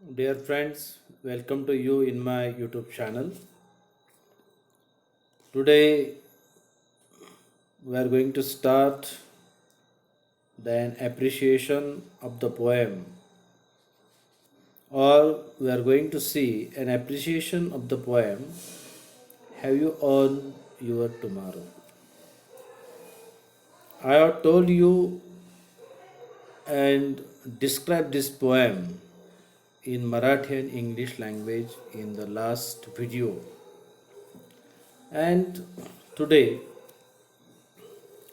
Dear friends, welcome to you in my YouTube channel. Today we are going to start the appreciation of the poem, or we are going to see an appreciation of the poem Have You Earned Your Tomorrow? I have told you and described this poem in Marathi and English language in the last video, and today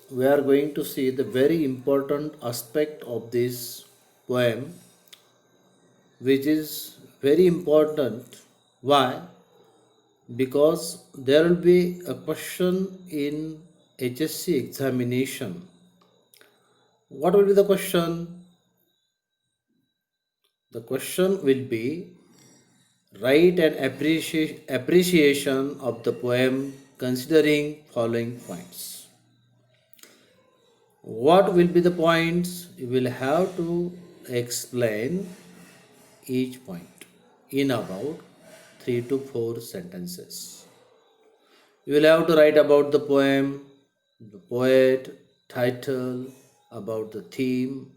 we are going to see the very important aspect of this poem, which is very important. Why? Because there will be a question in HSC examination. What will be the question? The question will be write an appreciation of the poem considering following points. What will be the points? You will have to explain each point in about 3 to 4 sentences. You will have to write about the poem, the poet, title, about the theme.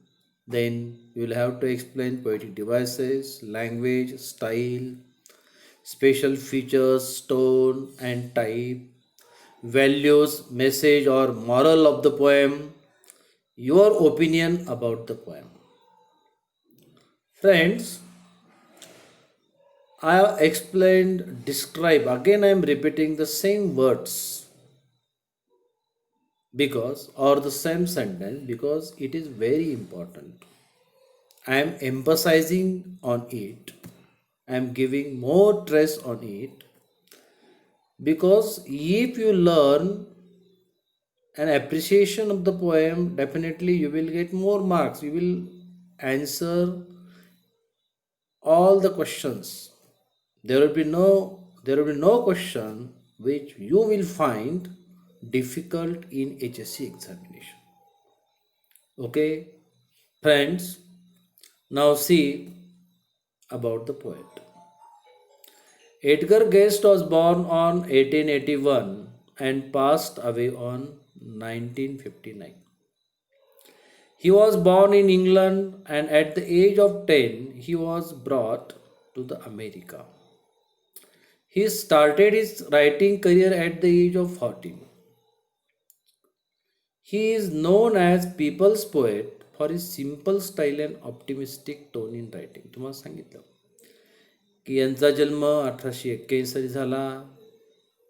Then you will have to explain poetic devices, language, style, special features, tone and type, values, message or moral of the poem, your opinion about the poem. Friends, I have explained, describe. Again, I am repeating the same words because, or the same sentence because it is very important. I am emphasizing on it. I am giving more stress on it because if you learn an appreciation of the poem, definitely you will get more marks. You will answer all the questions. There will be no question which you will find difficult in HSC examination. Okay, friends, now see about the poet. Edgar Guest was born on 1881 and passed away on 1959. He was born in England and at the age of 10 he was brought to the America. He started his writing career at the age of 14. He is known as people's poet for his simple style and optimistic tone in writing. तुम्हाला सांगितलं की यांचा जन्म 1881 साली झाला,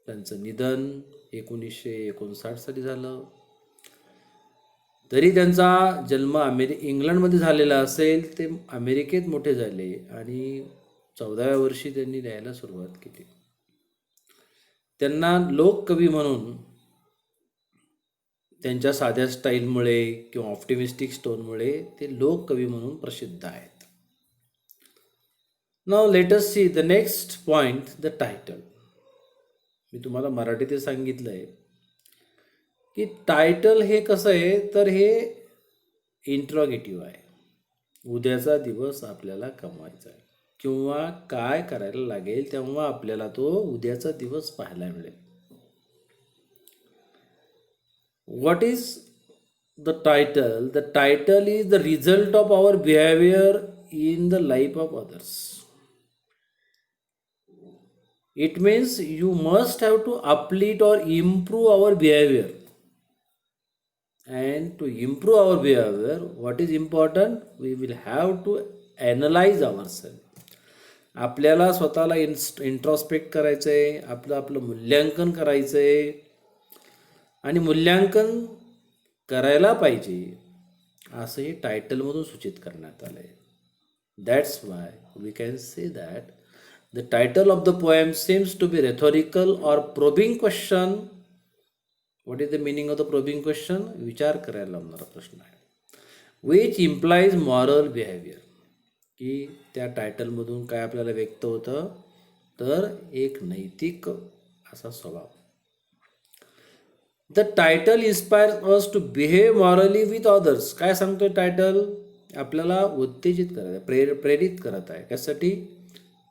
त्यांचं निधन 1959 साली झालं. तरी त्यांचा जन्म इंग्लंडमध्ये झालेला असेल, ते अमेरिकेत मोठे झाले आणि 14व्या वर्षी त्यांनी लिहायला सुरुवात केली. त्यांना लोककवी म्हणून त्यांच्या साध्या स्टाईलमुळे किंवा ऑप्टिमिस्टिक स्टोनमुळे ते लोककवी म्हणून प्रसिद्ध आहेत. नाव let us see the next point, the title. मी तुम्हाला मराठीत सांगितलं आहे की टायटल हे कसं आहे, तर हे इंट्रॉगेटिव्ह आहे. उद्याचा दिवस आपल्याला कमवायचा आहे किंवा काय करायला लागेल तेव्हा आपल्याला तो उद्याचा दिवस पाहायला मिळेल. What is the title? The title is the result of our behavior in the life of others. It means you must have to uplift or improve our behavior. And to improve our behavior, what is important? We will have to analyze ourselves. आपल्याला स्वतःला इंट्रॉस्पेक्ट करायचं आहे, आपलं मूल्यांकन करायचं आहे आणि मूल्यांकन करायला पाहिजे असं हे टायटलमधून सूचित करण्यात आलं आहे. That's why we can say that the title of the poem seems to be rhetorical or probing question. What is the meaning of the probing question? विचार करायला लावणारा प्रश्न आहे. विच इम्प्लाइज मॉरल बिहेवियर, की त्या टायटलमधून काय आपल्याला व्यक्त होतं, तर एक नैतिक असा स्वभाव. The title inspires us to behave morally with others. काय सांगतोय टायटल? आपल्याला उत्तेजित करत आहे, प्रेरित करत आहे. कशासाठी?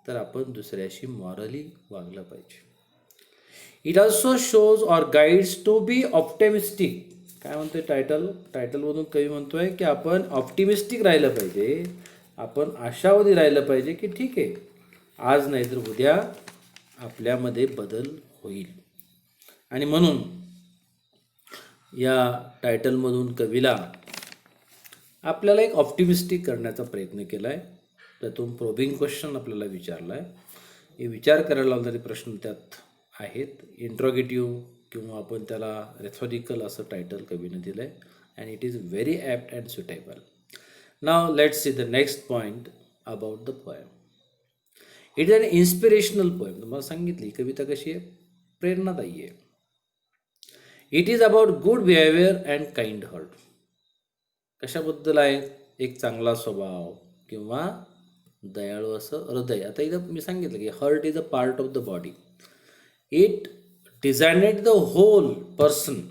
तर आपण दुसऱ्याशी मॉरली वागलं पाहिजे. It also shows or guides to be optimistic. काय म्हणतोय टायटलमधून कवी म्हणतोय की आपण ऑप्टिमिस्टिक राहिलं पाहिजे, आपण आशावादी राहिलं पाहिजे की ठीक आहे, आज नाही तर उद्या आपल्यामध्ये बदल होईल. आणि म्हणून या टायटलमधून कवीला आपल्याला एक ऑप्टिमिस्टिक करण्याचा प्रयत्न केला आहे. त्यातून प्रोबिंग क्वेश्चन आपल्याला विचारला आहे. हे विचार करायला लावणारे प्रश्न त्यात आहेत. इंट्रॉगेटिव्ह किंवा आपण त्याला रेथॉरिकल असं टायटल कवीनं दिलं आहे. And it is very apt and suitable. नाव let's see the next point about the poem. It is an inspirational poem. तुम्हाला सांगितली कविता कशी आहे? प्रेरणादायी आहे. It is about good behaviour and kind heart. कशाबद्दल आहे? एक चांगला स्वभाव किंवा दयाळू असं हृदय. आता इथं मी सांगितलं की heart is a part of the body. It designed the whole person.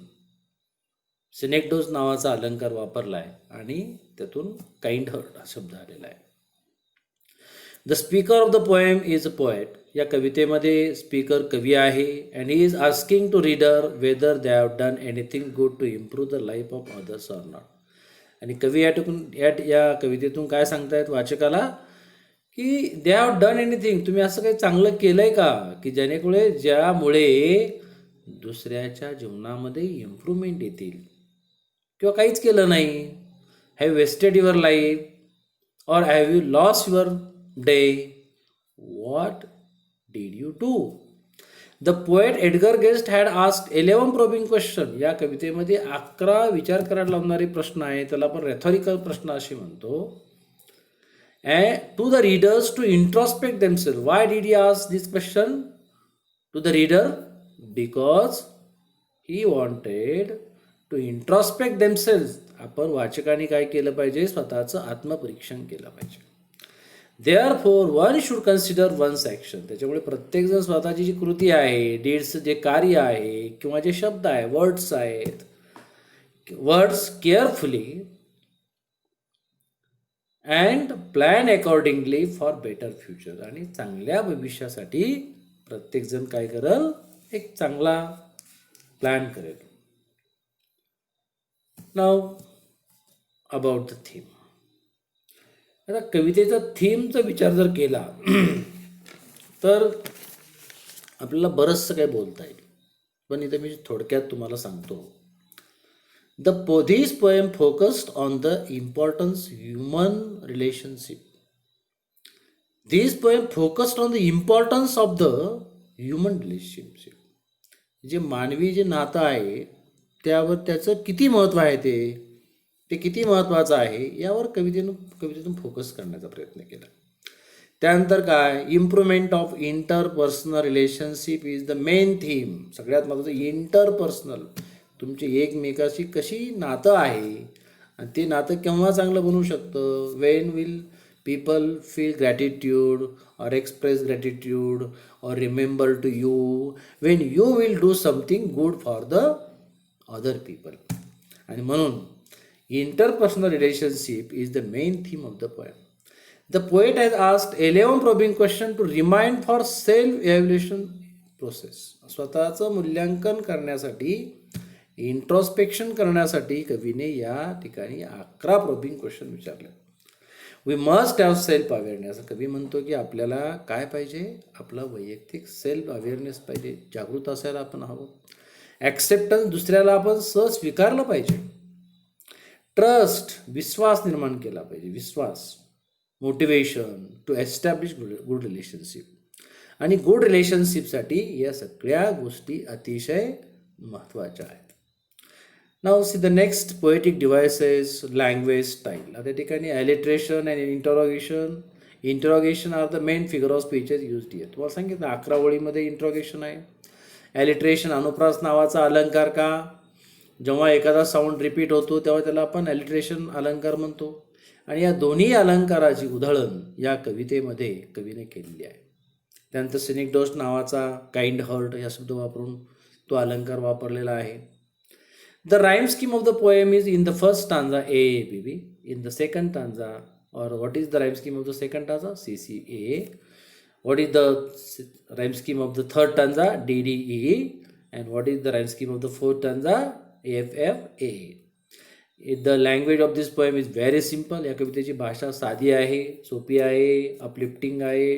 Synecdoche नावाचा अलंकार वापरला आहे आणि त्यातून काइंड हार्ट हा शब्द आलेला आहे. The speaker of the poem is a poet. या कवितेमध्ये स्पीकर कवी आहे. And he is asking to reader whether they have done anything good to improve the life of others or not. आणि कवी या कवितेतून काय सांगतायत वाचकाला की दे हॅव डन एनिथिंग. तुम्ही असं काही चांगलं केलं आहे का की ज्यामुळे दुसऱ्याच्या जीवनामध्ये इम्प्रूव्हमेंट येतील, किंवा काहीच केलं नाही. Have wasted your life or have you lost your day? What did you do? The poet Edgar Guest had asked 11 probing question. या कवितेमध्ये 11 विचार करायला लावणारे प्रश्न आहे. त्याला आपण रेथॉरिकल प्रश्न असे म्हणतो. To the readers to introspect themselves. Why did he ask this question to the reader? Because he wanted to introspect themselves. आपण वाचकाने काय केलं पाहिजे? स्वतःचं आत्मपरीक्षण केलं पाहिजे. Therefore one should consider one's action. त्याच्यामुळे प्रत्येकजण स्वतःची जी कृती आहे, डीड्स जे कार्य आहे किंवा जे शब्द आहे, वर्ड्स आहेत, words carefully and plan accordingly for better future. आणि चांगल्या भविष्यासाठी प्रत्येकजण काय करेल? एक चांगला प्लॅन करेल. नाव अबाउट द थीम. आता कवितेचा थीमचा विचार जर केला तर आपल्याला बरंचसं काही बोलता येईल, पण इथं मी थोडक्यात तुम्हाला सांगतो. This poem focused on the importance human relationship. This poem focused on the importance of the human relationship. जे मानवी जे नातं आहे त्यावर त्याचं किती महत्त्व आहे, ते किती महत्त्वाचं आहे यावर कवितेतून फोकस करण्याचा प्रयत्न केला. त्यानंतर काय? Improvement of interpersonal relationship is the main theme. सगळ्यात महत्त्वाचं इंटरपर्सनल, तुमची एकमेकाशी कशी नातं आहे आणि ते नातं केव्हा चांगलं बनवू शकतं. Wien will people feel gratitude or express gratitude or remember to you when you will do something good for the other people. आणि म्हणून interpersonal relationship is the main theme of the poem. The poet has asked 11 probing questions to remind for self-evaluation process. स्वतःचं मूल्यांकन करण्यासाठी, introspection करण्यासाठी कवीने या ठिकाणी 11 probing question विचारले. We must have self awareness. कवी म्हणतो की आपल्याला काय पाहिजे? आपला वैयक्तिक सेल्फ अवेअरनेस पाहिजे, जागृत असायला आपण हवं. ॲक्सेप्टन्स, दुसऱ्याला आपण स्वीकारलं पाहिजे. ट्रस्ट, विश्वास निर्माण केला पाहिजे, विश्वास. Motivation to establish good relationship. आणि गुड रिलेशनशिपसाठी या सगळ्या गोष्टी अतिशय महत्त्वाच्या आहेत. नाव see the next poetic devices, language style. आता ठिकाणी alliteration and interrogation are the main figure of speeches used here. तुम्हाला सांगितलं 11 ओळीमध्ये इंट्रोगेशन आहे. ॲलिट्रेशन, अनुप्रास नावाचा अलंकार का? जेव्हा एखादा साऊंड रिपीट होतो तेव्हा त्याला आपण ॲलिट्रेशन अलंकार म्हणतो. आणि या दोन्ही अलंकाराची उधळण या कवितेमध्ये कवीने केलेली आहे. त्यानंतर सिनिकडोस नावाचा काइंड हार्ट या शब्द वापरून तो अलंकार वापरलेला आहे. The rhyme scheme of the poem is in the first stanza A, B, B. in the second stanza, or what is the rhyme scheme of the second stanza? CCA. What is the rhyme scheme of the third stanza? DDE. And what is the rhyme scheme of the fourth stanza? FFA. The language of this poem is very simple. या कवितेची भाषा साधी आहे, सोपी आहे, uplifting आहे.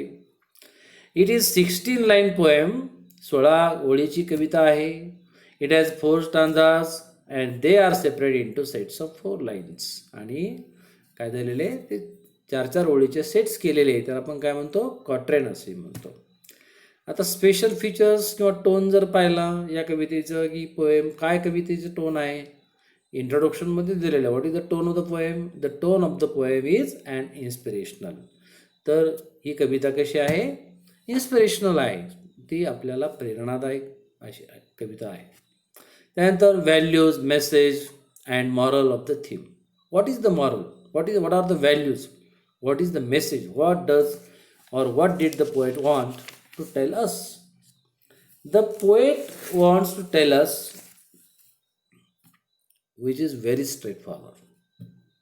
It is 16 line poem, 16 ओळीची कविता आहे. It has 4 stanzas and they are separate into sets of 4 lines. आणि काय झालेले ते 4-4 ओळीचे सेट्स केलेले आहेत, तर आपण काय म्हणतो? क्वाट्रेन असे म्हणतो. आता स्पेशल फीचर्स किंवा टोन जर पाहिला या कवितेचं, की पोएम काय कवितेचं टोन आहे, इंट्रोडक्शनमध्ये दिलेलं. What is the tone of the poem? The tone of the poem is and inspirational. तर ही कविता कशी आहे? इन्स्पिरेशनल आहे, ती आपल्याला प्रेरणादायक अशी कविता आहे. त्यानंतर values, message and moral of the theme. What is the moral? What are the values? What is the message? What does or what did the poet want to tell us? The poet wants to tell us, which is very straightforward.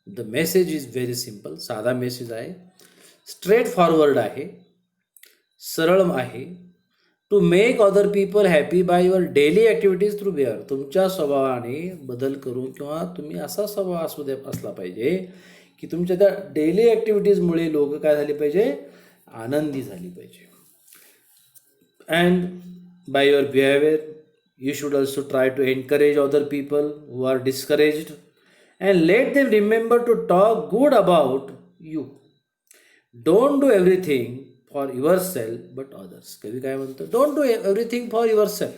The message is very simple. साधा message आहे, straight forward आहे, सरळ आहे. To make other people happy by your daily activities through bear. तुमच्या स्वभावाने बदल करून, किंवा तुम्ही असा स्वभाव असला पाहिजे की तुमच्या त्या डेली ॲक्टिव्हिटीजमुळे लोक काय झाले पाहिजे? आनंदी झाली पाहिजे. And by your behaviour you should also try to encourage other people who are discouraged and let them remember to talk good about you. Don't do everything for yourself but others. कवी काय म्हणतो? Don't do everything for yourself.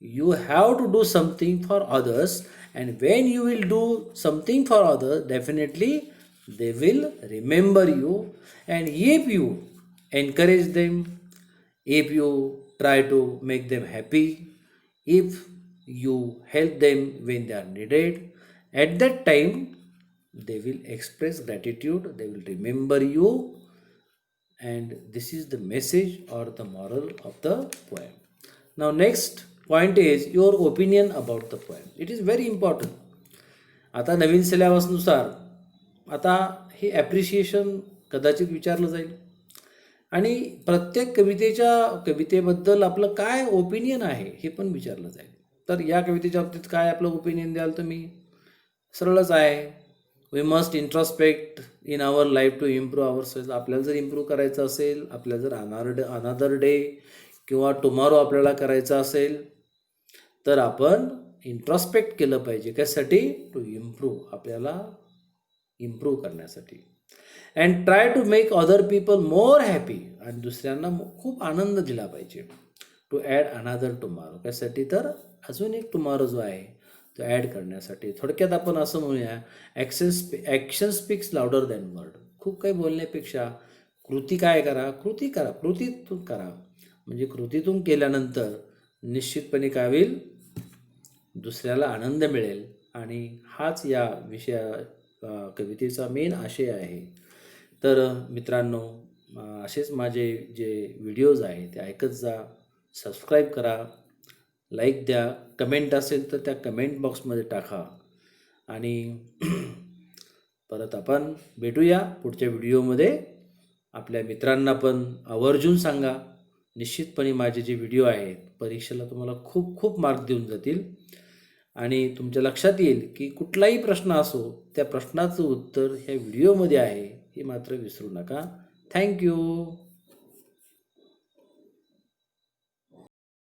You have to do something for others, and when you will do something for others, definitely they will remember you. And if you encourage them, if you try to make them happy, if you help them when they are needed, at that time they will express gratitude, they will remember you. And this is the message or the moral of the poem. Now next point is your opinion about the poem. It is very important. आता नवीन सिलेबसनुसार आता हे appreciation कदाचित विचारलं जाईल, आणि प्रत्येक कवितेबद्दल आपलं काय ओपिनियन आहे हे पण विचारलं जाईल. तर या कवितेच्या बाबतीत काय आपलं ओपिनियन द्याल तुम्ही? सरळच आहे, we must introspect in our life to improve ourself. आपल्याला जर इम्प्रूव्ह करायचं असेल, आपल्याला जर अनादर डे किंवा टुमॉरो आपल्याला करायचं असेल, तर आपण इंट्रोस्पेक्ट केलं पाहिजे. कशासाठी? टू इम्प्रूव्ह, आपल्याला इम्प्रूव्ह करण्यासाठी. And try to make other people more happy, आणि दुसऱ्यांना खूप आनंद दिला पाहिजे. टू ॲड अनादर टुमॉरो, कशासाठी? तर अजून एक टुमॉरो जो आहे तो ॲड करण्यासाठी. थोडक्यात आपण असं म्हणूया, action speaks louder than word. खूप काही बोलण्यापेक्षा कृती काय करा, कृतीतून करा. म्हणजे कृतीतून केल्यानंतर निश्चितपणे काय होईल? दुसऱ्याला आनंद मिळेल. आणि हाच या कवितेचा मेन आशय आहे. तर मित्रांनो, असेच माझे जे व्हिडिओज आहेत ते ऐकत जा, सबस्क्राईब करा, लाईक द्या, कमेंट असेल तर त्या कमेंट बॉक्समध्ये टाका. आणि परत आपण भेटूया पुढच्या व्हिडिओमध्ये. आपल्या मित्रांना पण आवर्जून सांगा. निश्चितपणे माझे जे व्हिडिओ आहेत परीक्षेला तुम्हाला खूप खूप मार्क देऊन जातील. आणि तुमच्या लक्षात येईल की कुठलाही प्रश्न असो, त्या प्रश्नाचं उत्तर ह्या व्हिडिओमध्ये आहे, हे मात्र विसरू नका. थँक्यू.